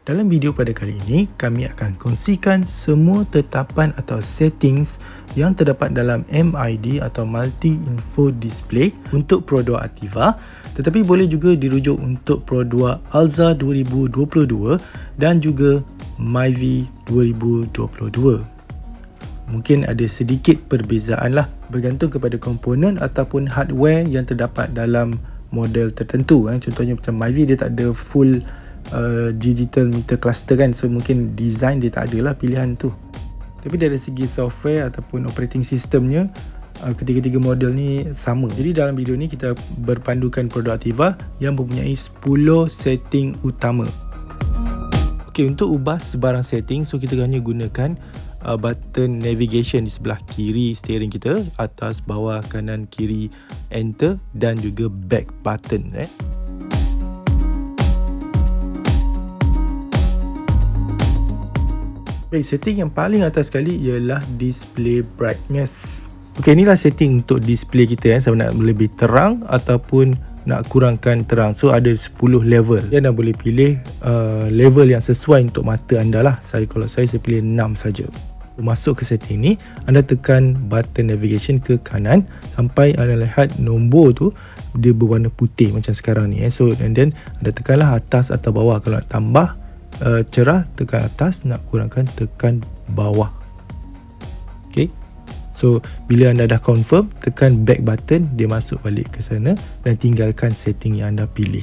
Dalam video pada kali ini, kami akan kongsikan semua tetapan atau settings yang terdapat dalam MID atau Multi Info Display untuk Pro 2 Ativa, tetapi boleh juga dirujuk untuk Pro 2 Alza 2022 dan juga Myvi 2022. Mungkin ada sedikit perbezaan lah bergantung kepada komponen ataupun hardware yang terdapat dalam model tertentu. Contohnya macam Myvi dia tak ada full digital meter cluster kan, so mungkin design dia tak ada lah pilihan tu. Tapi dari segi software ataupun operating systemnya, ketiga-tiga model ni sama. Jadi dalam video ni kita berpandukan produk Ativa yang mempunyai 10 setting utama. Okey, untuk ubah sebarang setting, so kita hanya gunakan button navigation di sebelah kiri steering kita, atas, bawah, kanan, kiri, enter dan juga back button. Baik, setting yang paling atas sekali ialah display brightness. Okey, inilah setting untuk display kita sama nak lebih terang ataupun nak kurangkan terang. So ada 10 level. Anda boleh pilih level yang sesuai untuk mata anda lah. Kalau saya pilih 6 saja. Masuk ke setting ni, anda tekan button navigation ke kanan sampai anda lihat nombor tu dia berwarna putih macam sekarang ni. So and then anda tekanlah atas atau bawah. Kalau nak tambah cerah, tekan atas, nak kurangkan tekan bawah. Okay, so bila anda dah confirm, tekan back button, dia masuk balik ke sana dan tinggalkan setting yang anda pilih.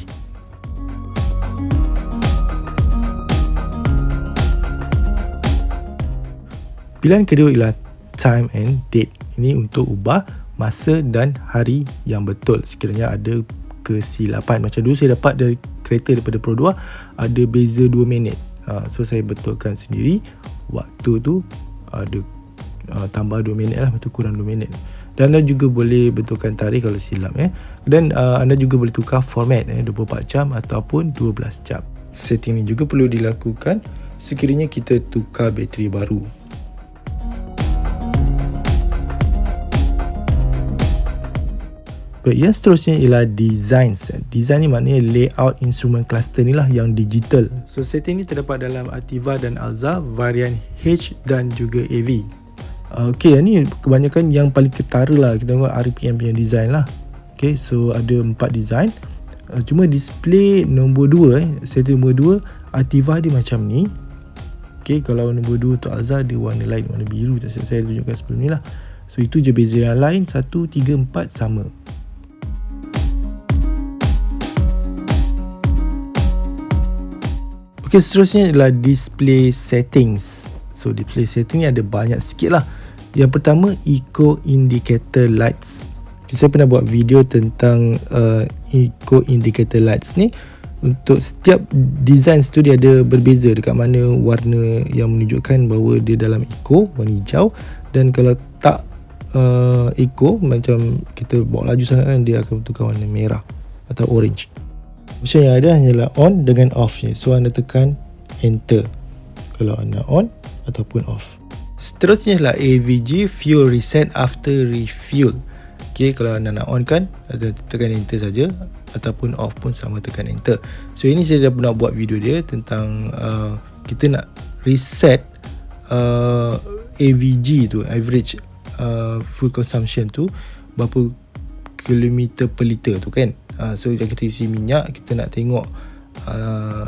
Pilihan kedua ialah time and date. Ini untuk ubah masa dan hari yang betul sekiranya ada kesilapan. Macam dulu saya dapat dari kereta daripada Pro 2 ada beza 2 minit. So saya betulkan sendiri waktu tu ada tambah 2 minit lah, betul kurang 2 minit. Dan anda juga boleh betulkan tarikh kalau silap Dan anda juga boleh tukar format 24 jam ataupun 12 jam. Setting ni juga perlu dilakukan sekiranya kita tukar bateri baru. Yang seterusnya ialah design. Design ni maknanya layout instrument cluster ni lah yang digital. So setting ni terdapat dalam Ativa dan Alza varian H dan juga AV. Okay, ni kebanyakan yang paling ketara lah. Kita tengok RPM punya design lah. Okay, so ada 4 design. Cuma display nombor 2 setting nombor 2 Ativa dia macam ni. Okay, kalau nombor 2 untuk Alza dia warna lain, warna biru. Saya tunjukkan sebelum ni lah. So itu je beza, yang lain 1, 3, 4 sama. Okay, seterusnya adalah display settings. So display setting ni ada banyak sikit lah. Yang pertama, eco indicator lights. Saya pernah buat video tentang eco indicator lights ni. Untuk setiap design tu dia ada berbeza dekat mana warna yang menunjukkan bahawa dia dalam eco, warna hijau. Dan kalau tak eco, macam kita bawa laju sangat kan, dia akan tukar warna merah atau orange. Option yang ada hanyalah on dengan off je. So anda tekan enter kalau anda on ataupun off. Seterusnya adalah AVG fuel reset after refuel. Okay, kalau anda nak on kan, ada tekan enter saja, ataupun off pun sama, tekan enter. So ini saya dah pernah buat video dia tentang kita nak reset AVG tu, average fuel consumption tu, berapa kilometer per liter tu kan. So kita isi minyak, kita nak tengok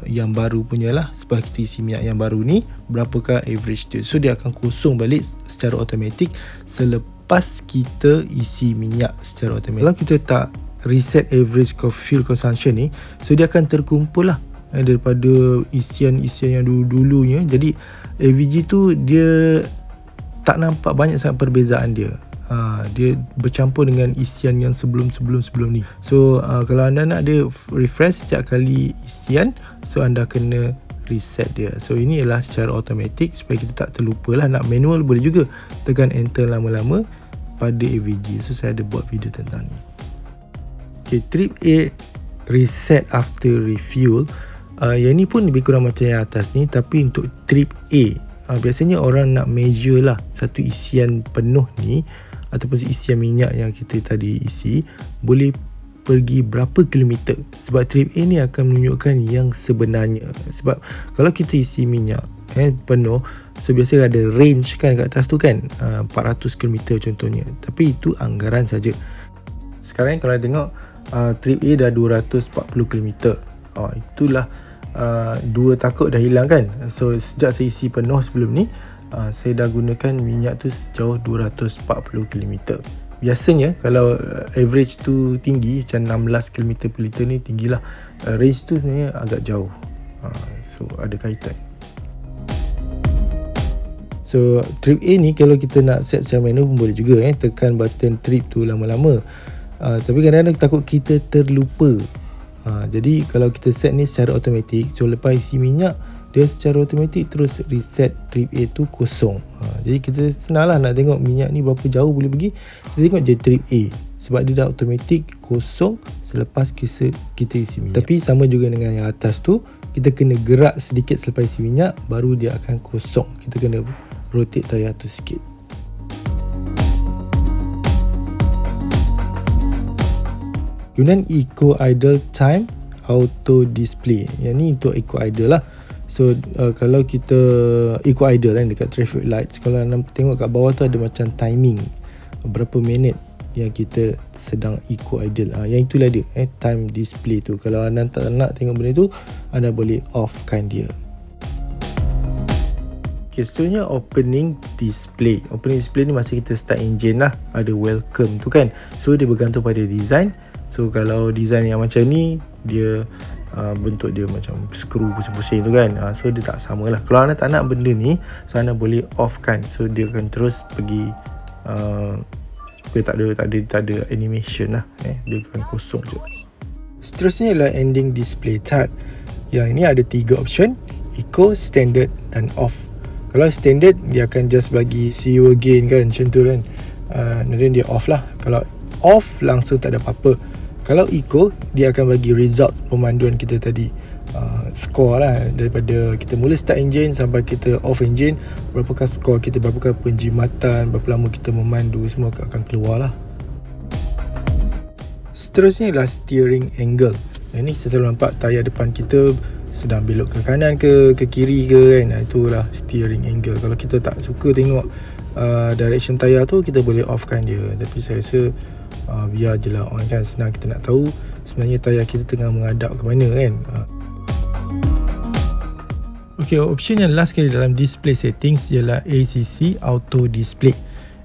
yang baru punya lah. Setelah kita isi minyak yang baru ni, berapakah average dia. So dia akan kosong balik secara automatik selepas kita isi minyak secara automatik. Kalau kita tak reset average fuel consumption ni, so dia akan terkumpul lah daripada isian-isian yang dulu-dulunya. Jadi AVG tu dia tak nampak banyak sangat perbezaan dia. Dia bercampur dengan isian yang sebelum ni. So kalau anda nak dia refresh setiap kali isian, so anda kena reset dia. So ini ialah secara automatik supaya kita tak terlupa lah. Nak manual boleh juga, tekan enter lama-lama pada AVG. So saya ada buat video tentang ni. Okay, trip A, reset after refuel. Yang ni pun lebih kurang macam yang atas ni, tapi untuk trip A, biasanya orang nak measure lah satu isian penuh ni ataupun isian minyak yang kita tadi isi, boleh pergi berapa kilometer. Sebab trip A ni akan menunjukkan yang sebenarnya. Sebab kalau kita isi minyak penuh, so biasa ada range kan kat atas tu kan, 400 km contohnya. Tapi itu anggaran saja. Sekarang kalau tengok trip A dah 240 km. Itulah 2 takuk dah hilang kan. So sejak saya isi penuh sebelum ni, saya dah gunakan minyak tu sejauh 240 km. Biasanya kalau average tu tinggi, macam 16 km per liter ni tinggilah, range tu sebenarnya agak jauh. So ada kaitan. So trip A ni kalau kita nak set secara manual pun boleh juga, tekan button trip tu lama-lama. Tapi kadang-kadang takut kita terlupa. Jadi kalau kita set ni secara automatik, so lepas isi minyak, dia secara automatik terus reset trip A tu kosong. Jadi kita senang lah nak tengok minyak ni berapa jauh boleh pergi. Kita tengok je trip A, sebab dia dah automatik kosong selepas kita isi minyak. Tapi sama juga dengan yang atas tu, kita kena gerak sedikit selepas isi minyak, baru dia akan kosong. Kita kena rotate tayar tu sikit. Gunaan Eco Idle Time Auto Display. Yang ni untuk Eco Idle lah. So kalau kita Eco Idle kan dekat traffic lights, kalau anda tengok kat bawah tu ada macam timing, berapa minit yang kita sedang Eco Idle. Yang itulah dia, time display tu. Kalau anda tak nak tengok benda tu, anda boleh offkan dia. Okay, seterusnya opening display. Opening display ni masa kita start engine lah, ada welcome tu kan. So dia bergantung pada design. So kalau design yang macam ni, dia bentuk dia macam skru pusing-pusing tu kan. So dia tak sama lah. Kalau anda tak nak benda ni, so anda boleh off kan. So dia akan terus pergi tak ada animation lah, dia akan kosong je. Seterusnya ialah ending display type. Yang ini ada 3 option: Eco, Standard dan Off. Kalau Standard, dia akan just bagi see you again kan, macam tu kan. Dan dia off lah. Kalau off, langsung tak ada apa-apa. Kalau Eco, dia akan bagi result pemanduan kita tadi, score lah, daripada kita mula start engine sampai kita off engine, berapakah skor kita, berapakah penjimatan, berapa lama kita memandu, semua akan keluar lah. Seterusnya adalah steering angle. Yang ni saya selalu nampak tayar depan kita sedang belok ke kanan ke kiri ke kan. Itulah steering angle. Kalau kita tak suka tengok direction tayar tu, kita boleh offkan dia. Tapi saya rasa biar je lah on kan, senang kita nak tahu sebenarnya tayar kita tengah menghadap ke mana kan. Ok, option yang last sekali dalam display settings ialah ACC Auto Display.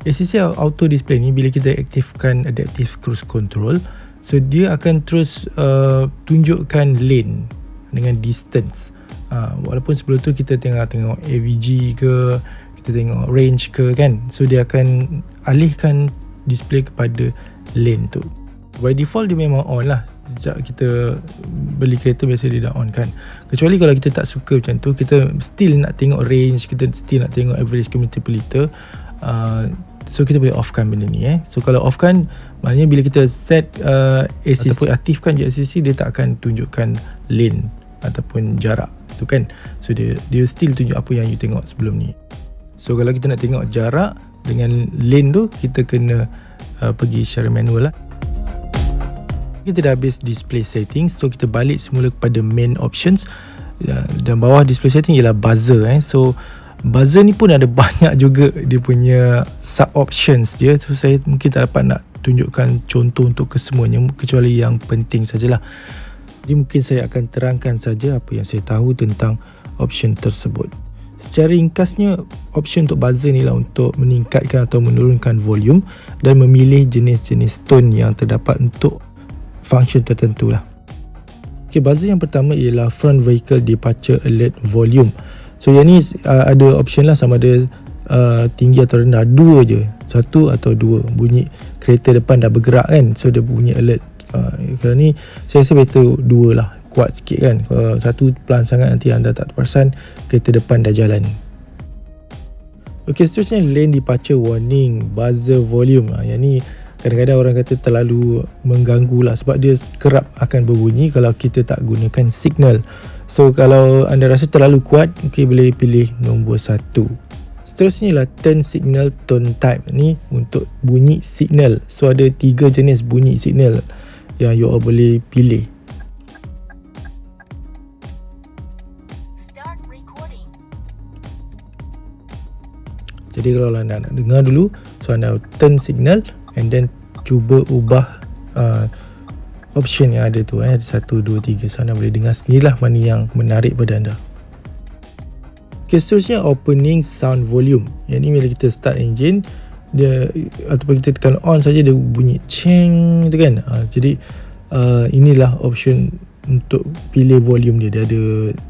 ACC Auto Display ni bila kita aktifkan Adaptive Cruise Control, so dia akan terus tunjukkan lane dengan distance. Walaupun sebelum tu kita tengok AVG ke, kita tengok range ke kan, so dia akan alihkan display kepada lane tu. By default dia memang on lah. Sejak kita beli kereta biasa dia dah on kan. Kecuali kalau kita tak suka macam tu, kita still nak tengok range, kita still nak tengok average kilometer per liter, so kita boleh offkan benda ni. So kalau offkan, maknanya bila kita set ACC ataupun aktifkan je ACC, dia tak akan tunjukkan lane ataupun jarak tu kan. So dia still tunjuk apa yang you tengok sebelum ni. So kalau kita nak tengok jarak dengan lane tu, kita kena pergi secara manual lah. Kita dah habis display settings, so kita balik semula kepada main options. Dan bawah display setting ialah buzzer. So buzzer ni pun ada banyak juga dia punya sub options dia. So saya mungkin tak dapat nak tunjukkan contoh untuk kesemuanya, kecuali yang penting sajalah. Jadi mungkin saya akan terangkan saja apa yang saya tahu tentang option tersebut. Secara ringkasnya, option untuk buzzer ni lah untuk meningkatkan atau menurunkan volume dan memilih jenis-jenis tone yang terdapat untuk function tertentu lah. Okay, buzzer yang pertama ialah Front Vehicle Departure Alert Volume. So yang ni ada option lah, sama ada tinggi atau rendah, 2 je, 1 atau 2. Bunyi kereta depan dah bergerak kan, so dia bunyi alert. Kalau ni saya rasa better 2 lah, kuat sikit kan. Kalau 1 pelan sangat, nanti anda tak terperasan kereta depan dah jalan. Ok, seterusnya Lane Departure Warning Buzzer Volume. Yang ni kadang-kadang orang kata terlalu mengganggu lah, sebab dia kerap akan berbunyi kalau kita tak gunakan signal. So kalau anda rasa terlalu kuat, boleh pilih nombor 1. Seterusnya ialah Turn Signal Tone Type. Ni untuk bunyi signal. So ada 3 jenis bunyi signal. yang you all boleh pilih. Jadi kalau anda nak dengar dulu, so anda turn signal and then cuba ubah option yang ada tu, ada 1, 2, 3. So anda boleh dengar sendirilah mana yang menarik pada anda. Okay, seterusnya opening sound volume. Yang ni bila kita start engine, dia ataupun kita tekan on saja dia bunyi ceng tu kan. Jadi inilah option untuk pilih volume dia. Dia ada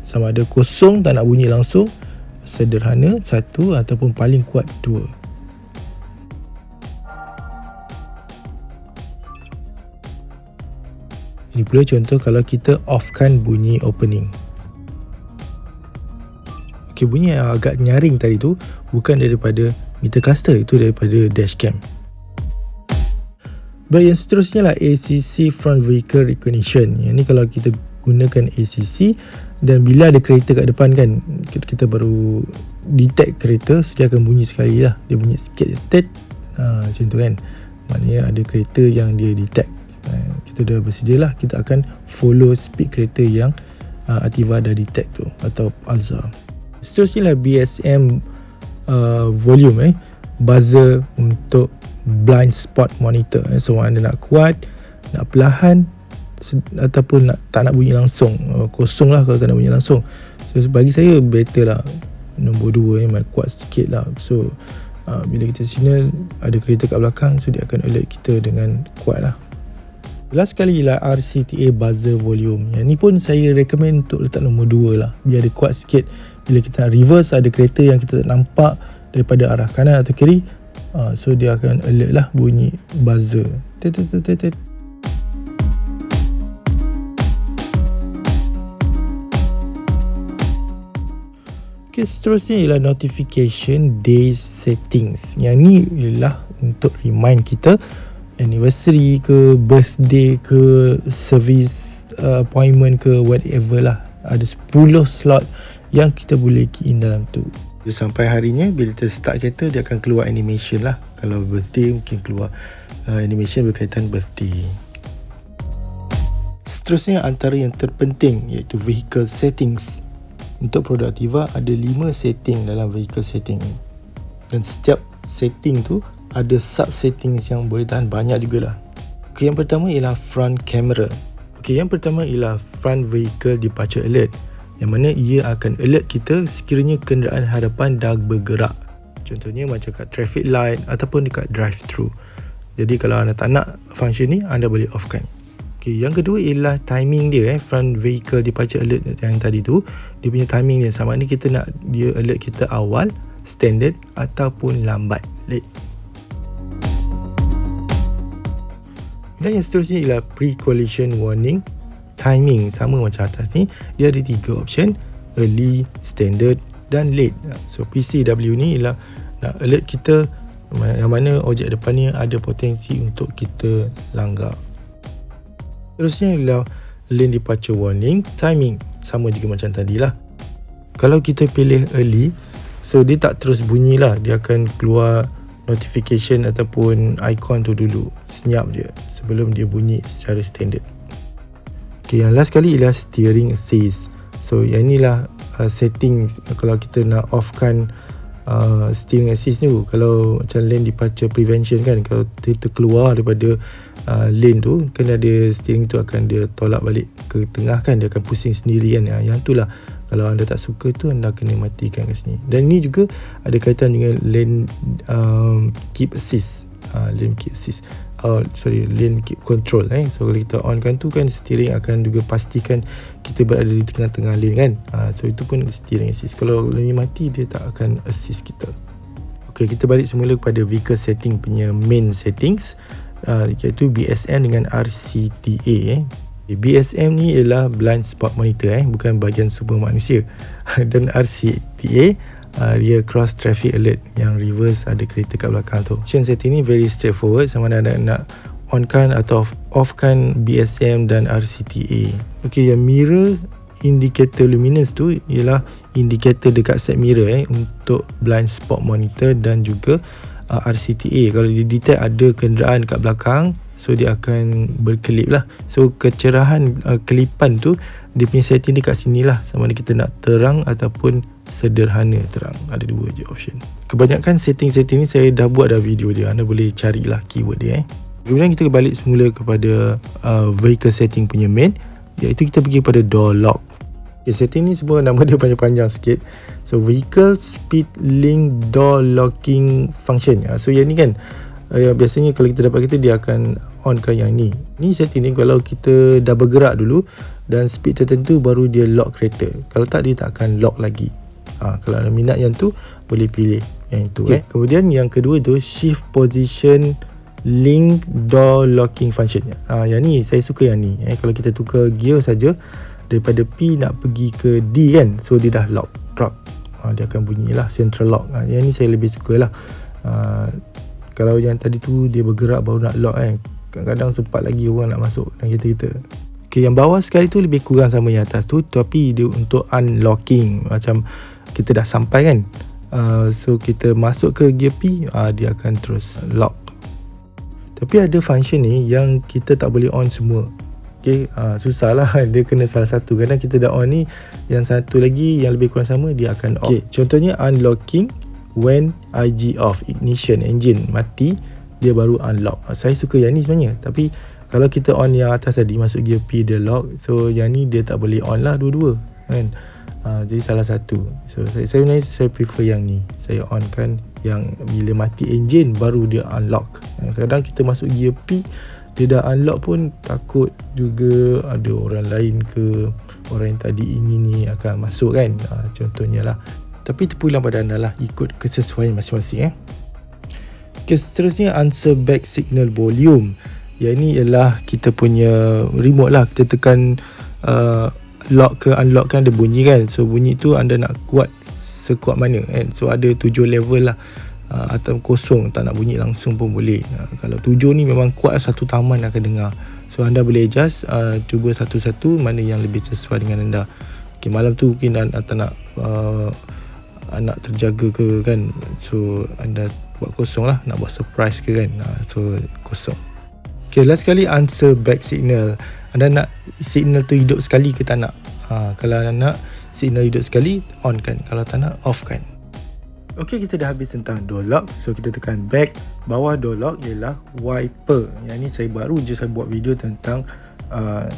sama ada kosong, tak nak bunyi langsung, sederhana 1, ataupun paling kuat 2. Ini pula contoh kalau kita offkan bunyi opening. Okay, bunyi yang agak nyaring tadi tu bukan daripada meter cluster, itu daripada dashcam. Baik, yang seterusnya lah ACC Front Vehicle Recognition. Yang ni kalau kita gunakan ACC dan bila ada kereta kat depan kan, kita baru detect kereta, so dia akan bunyi sekali lah. Dia bunyi sikit, macam tu kan. Maknanya ada kereta yang dia detect. Kita dah bersedia lah, kita akan follow speed kereta yang Ativa dah detect tu, atau Alza. Seterusnya lah BSM volume, buzzer untuk blind spot monitor. So anda nak kuat, nak perlahan, ataupun tak nak bunyi langsung, kosong lah kalau tak nak bunyi langsung. So bagi saya better lah nombor 2, kuat sikit lah. So bila kita signal ada kereta kat belakang, so dia akan alert kita dengan kuat lah. Last sekali lah RCTA buzzer volume. Yang ni pun saya recommend untuk letak nombor 2 lah, biar dia kuat sikit. Bila kita reverse, ada kereta yang kita tak nampak daripada arah kanan atau kiri, so dia akan alert lah bunyi buzzer. Okay, seterusnya ialah notification day settings. Yang ni ialah untuk remind kita anniversary ke, birthday ke, service appointment ke, whatever lah. Ada 10 slot yang kita boleh key in dalam tu. Sampai harinya, bila kita start kereta, dia akan keluar animation lah. Kalau birthday, mungkin keluar animation berkaitan birthday. Seterusnya antara yang terpenting, iaitu vehicle settings. Untuk produk Ativa ada 5 setting dalam vehicle setting ni. Dan setiap setting tu ada sub settings yang boleh tahan banyak jugalah. Okay, yang pertama ialah front camera. Okay, yang pertama ialah front vehicle departure alert, yang mana ia akan alert kita sekiranya kenderaan hadapan dah bergerak. Contohnya macam kat traffic light ataupun dekat drive-thru. Jadi kalau anda tak nak function ni, anda boleh offkan. Okay, yang kedua ialah timing dia, front vehicle departure alert yang tadi tu, dia punya timing dia, sama ada kita nak dia alert kita awal, standard ataupun lambat, late. Dan yang seterusnya ialah pre-collision warning. Timing sama macam atas ni, dia ada 3 option, early, standard dan late. So PCW ni ialah nak alert kita yang mana objek depan ni ada potensi untuk kita langgar. Terusnya ialah lane departure warning. Timing sama juga macam tadi lah. Kalau kita pilih early, so dia tak terus bunyi lah, dia akan keluar notification ataupun icon tu dulu, senyap je sebelum dia bunyi secara standard. Okay, yang last kali ialah steering assist. So yang inilah setting kalau kita nak offkan steering assist ni. Kalau macam lane departure prevention kan, kalau kita keluar daripada lane tu, kan ada steering tu akan dia tolak balik ke tengah kan, dia akan pusing sendiri kan. Yang tu lah, kalau anda tak suka tu, anda kena matikan kat sini. Dan ini juga ada kaitan dengan lane keep assist, lane keep assist, lane keep control. So kalau kita on kan tu kan, steering akan juga pastikan kita berada di tengah-tengah lane kan. So itu pun steering assist. Kalau lane mati, dia tak akan assist kita. Okay, kita balik semula kepada vehicle setting punya main settings, iaitu BSM dengan RCTA. BSM ni ialah blind spot monitor, bukan bahagian super manusia. Dan RCTA rear cross traffic alert, yang reverse ada kereta kat belakang tu. Setting ni very straightforward, sama ada nak on-kan atau off-kan BSM dan RCTA. Okay, yang mirror indicator luminous tu ialah indikator dekat side mirror untuk blind spot monitor dan juga RCTA. Kalau dia detect ada kenderaan kat belakang so dia akan berkelip lah. So kecerahan kelipan tu dia punya setting dekat sini lah, sama ada kita nak terang ataupun sederhana terang. Ada dua je option. Kebanyakan setting-setting ni saya dah buat dah video dia, anda boleh carilah keyword dia. Kemudian kita balik semula kepada vehicle setting punya main, iaitu kita pergi pada door lock. Setting ni semua nama dia panjang-panjang sikit. So vehicle speed link door locking function. So yang ni kan biasanya kalau kita dapat kereta dia akan onkan yang ni. Ni setting ni kalau kita dah bergerak dulu dan speed tertentu baru dia lock kereta. Kalau tak, dia tak akan lock lagi. Kalau ada minat yang tu boleh pilih yang itu. Kemudian yang kedua tu shift position link door locking function. Yang ni saya suka yang ni. Kalau kita tukar gear saja daripada P nak pergi ke D kan, so dia dah lock drop. Dia akan bunyi lah central lock. Yang ni saya lebih suka lah. Kalau yang tadi tu dia bergerak baru nak lock kan, kadang-kadang sempat lagi orang nak masuk dalam kereta kita. Yang bawah sekali tu lebih kurang sama yang atas tu, tapi dia untuk unlocking. Macam kita dah sampai kan, so kita masuk ke gear P, dia akan terus lock. Tapi ada function ni yang kita tak boleh on semua. Susah lah, dia kena salah satu. Kadang kita dah on ni, yang satu lagi yang lebih kurang sama dia akan off. Contohnya unlocking when IG off, ignition engine mati, dia baru unlock. Saya suka yang ni sebenarnya. Tapi kalau kita on yang atas tadi, masuk gear P dia lock, so yang ni dia tak boleh on lah dua-dua kan. Jadi salah satu. So sebenarnya saya prefer yang ni. Saya on kan yang bila mati engine baru dia unlock. Kadang kita masuk gear P dia dah unlock pun takut juga ada orang lain ke, orang yang tadi ingin ni akan masuk kan, contohnya lah. Tapi terpulang pada anda lah, ikut kesesuaian masing-masing. Seterusnya answer back signal volume. Yang ni ialah kita punya remote lah. Kita tekan lock ke unlock kan, ada bunyi kan. So bunyi tu anda nak kuat sekuat mana kan. So ada 7 level lah. Atau kosong, tak nak bunyi langsung pun boleh. Kalau 7 ni memang kuat, satu taman akan dengar. So anda boleh adjust, cuba satu-satu mana yang lebih sesuai dengan anda. Malam tu mungkin anda tak nak anak terjaga ke kan, so anda buat kosong lah. Nak buat surprise ke kan, so kosong. Last sekali answer back signal. Anda nak signal tu hidup sekali ke tak nak? Kalau anda nak signal hidup sekali, on kan. Kalau tak nak, off kan. Kita dah habis tentang door lock. So kita tekan back. Bawah door lock ialah wiper. Yang ni saya baru je saya buat video tentang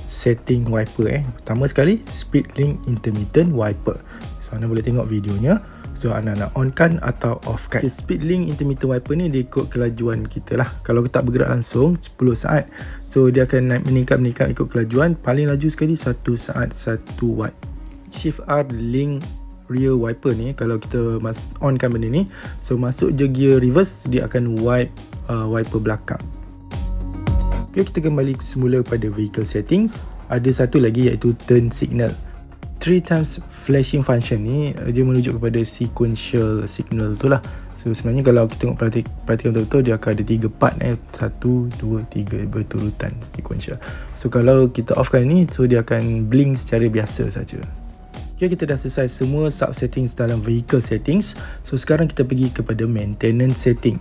setting wiper. Pertama sekali, speed link intermittent wiper. So anda boleh tengok videonya. So anda nak on kan atau off kan. Speed link intermittent wiper ni dia ikut kelajuan kita lah. Kalau kita tak bergerak langsung 10 saat, so dia akan meningkat ikut kelajuan. Paling laju sekali 1 saat 1 watt. Shift R link rear wiper ni, kalau kita on kan benda ni, so masuk je gear reverse, dia akan wipe wiper belakang. Kita kembali semula pada vehicle settings. Ada satu lagi iaitu turn signal. 3 times flashing function ni dia merujuk kepada sequential signal tu lah. So sebenarnya kalau kita tengok perhatikan betul-betul, dia akan ada 3 part 1, 2, 3 berturutan sequential. So kalau kita off kan ni, so dia akan blink secara biasa saja. Kita dah selesai semua sub settings dalam vehicle settings. So sekarang kita pergi kepada maintenance setting,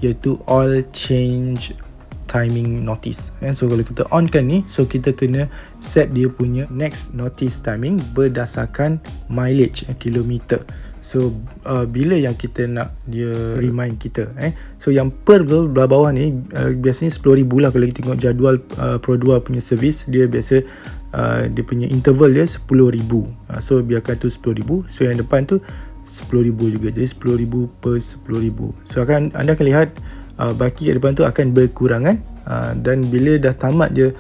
iaitu all change timing notice. So kalau kita on kan ni, so kita kena set dia punya next notice timing berdasarkan mileage, kilometer. So bila yang kita nak dia remind kita, so yang per belah bawah ni biasanya 10,000 lah. Kalau kita tengok jadual Pro2 punya servis, dia biasa dia punya interval dia 10,000. So biarkan tu 10,000. So yang depan tu 10,000 juga, jadi 10,000 per 10,000. So anda akan lihat baki kat depan tu akan berkurangan, dan bila dah tamat je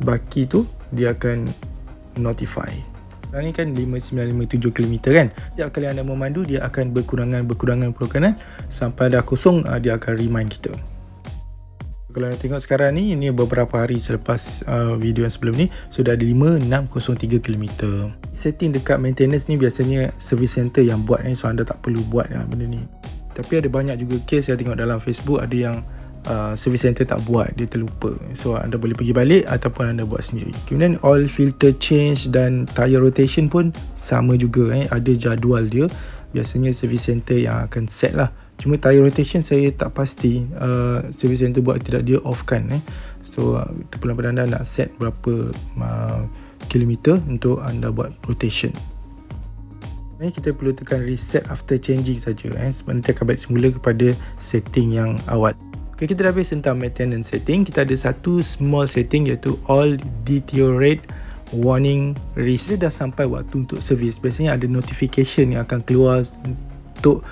baki tu, dia akan notify. Sekarang ni kan 5957 km kan. Setiap kali anda memandu, dia akan berkurangan sampai dah kosong, dia akan remind kita. Kalau anda tengok sekarang ni, ini beberapa hari selepas video yang sebelum ni, sudah ada 5603 km. Setting dekat maintenance ni biasanya service center yang buat, so anda tak perlu buat benda ni. Tapi ada banyak juga case saya tengok dalam Facebook, ada yang service center tak buat, dia terlupa. So anda boleh pergi balik ataupun anda buat sendiri. Kemudian oil filter change dan tire rotation pun sama juga, ada jadual dia. Biasanya service center yang akan set lah Cuma tire rotation saya tak pasti service center buat tidak, dia off kan. So terpulang pada anda nak set berapa kilometer untuk anda buat rotation. Kita perlu tekan reset after changing saja, sebab nanti akan balik semula kepada setting yang awal. Okay, kita dah habis tentang maintenance setting. Kita ada satu small setting iaitu all deteriorate warning reset. Dah sampai waktu untuk servis, biasanya ada notification yang akan keluar untuk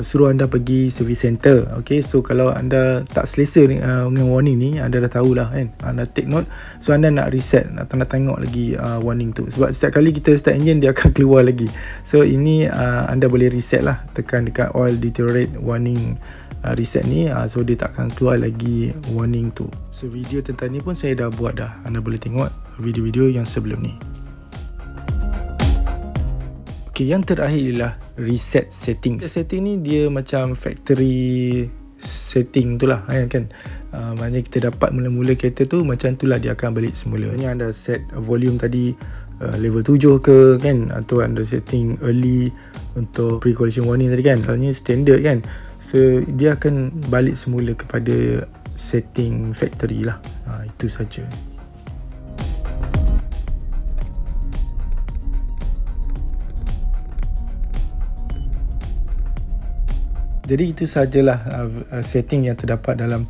suruh anda pergi service center. Okay, so kalau anda tak selesa dengan warning ni, anda dah tahulah kan, anda take note. So anda nak reset, nak tengok lagi warning tu, sebab setiap kali kita start engine dia akan keluar lagi. So ini anda boleh reset lah, tekan dekat oil deteriorate warning reset ni, so dia tak akan keluar lagi warning tu. So video tentang ni pun saya dah buat dah, anda boleh tengok video-video yang sebelum ni. Okay, yang terakhir ialah reset setting. Setting ni dia macam factory setting tu lah kan. Maknanya kita dapat mula-mula kereta tu macam tu lah, dia akan balik semula. Ni anda set volume tadi level 7 ke kan, atau anda setting early untuk pre-collision warning tadi kan, misalnya standard kan. So dia akan balik semula kepada setting factory lah. Itu saja. Jadi itu sajalah setting yang terdapat dalam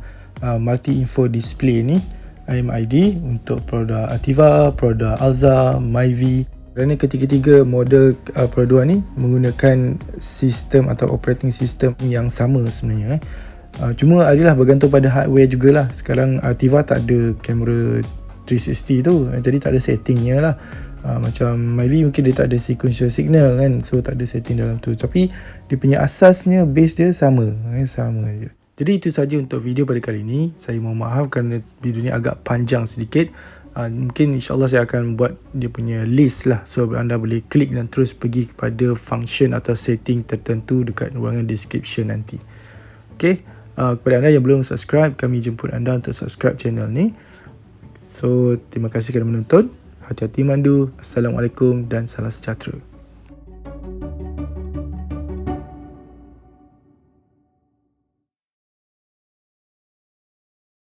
multi info display ni, IMID, untuk produk Ativa, produk Alza, Myvi. Kerana ketiga-tiga model produk ni menggunakan sistem atau operating system yang sama sebenarnya. Cuma adalah bergantung pada hardware jugalah. Sekarang Ativa tak ada kamera 360 tu, jadi tak ada settingnya lah. Macam Myvi mungkin dia tak ada sequential signal kan, so tak ada setting dalam tu. Tapi dia punya asasnya, base dia sama je. Jadi itu saja untuk video pada kali ini. Saya mohon maaf kerana video ni agak panjang sedikit. Mungkin insyaAllah saya akan buat dia punya list lah, so anda boleh klik dan terus pergi kepada function atau setting tertentu dekat ruangan description nanti. Okay, kepada anda yang belum subscribe, kami jemput anda untuk subscribe channel ni. So terima kasih kerana menonton. Hati-hati mandu. Assalamualaikum dan salam sejahtera.